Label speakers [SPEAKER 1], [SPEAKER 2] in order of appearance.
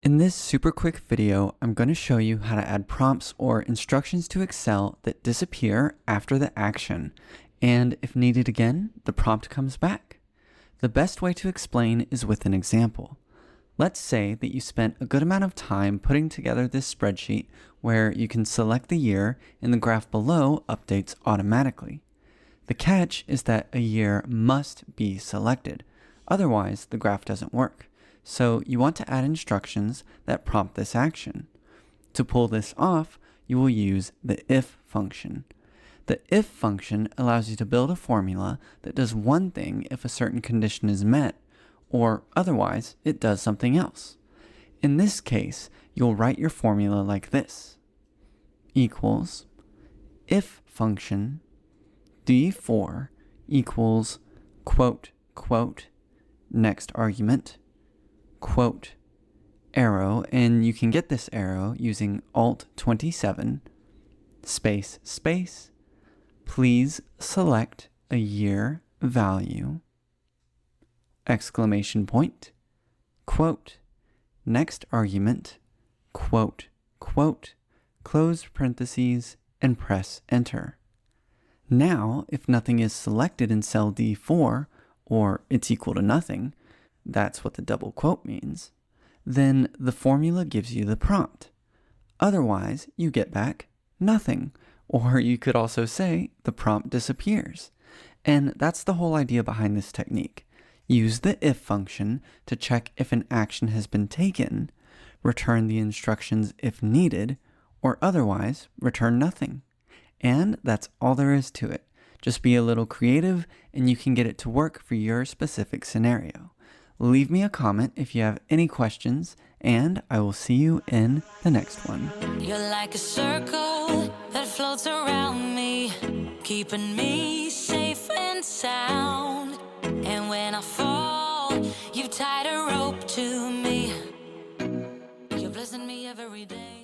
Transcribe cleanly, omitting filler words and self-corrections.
[SPEAKER 1] In this super quick video, I'm going to show you how to add prompts or instructions to Excel that disappear after the action, and if needed again, the prompt comes back. The best way to explain is with an example. Let's say that you spent a good amount of time putting together this spreadsheet where you can select the year and the graph below updates automatically. The catch is that a year must be selected, otherwise the graph doesn't work. So you want to add instructions that prompt this action. To pull this off, you will use the if function. The if function allows you to build a formula that does one thing if a certain condition is met, or otherwise it does something else. In this case, you'll write your formula like this: equals if function d4 equals quote quote next argument quote arrow, and you can get this arrow using Alt 27 space space. Please select a year value exclamation point quote next argument quote quote close parentheses and press enter. Now, if nothing is selected in cell D4, or it's equal to nothing, that's what the double quote means, then the formula gives you the prompt. Otherwise, you get back nothing, or you could also say the prompt disappears. And that's the whole idea behind this technique. Use the if function to check if an action has been taken, return the instructions if needed, or otherwise return nothing. And that's all there is to it. Just be a little creative and you can get it to work for your specific scenario. Leave me a comment if you have any questions, and I will see you in the next one.
[SPEAKER 2] You're like a circle that floats around me, keeping me safe and sound. And when I fall, you tied a rope to me. You're blessing me every day.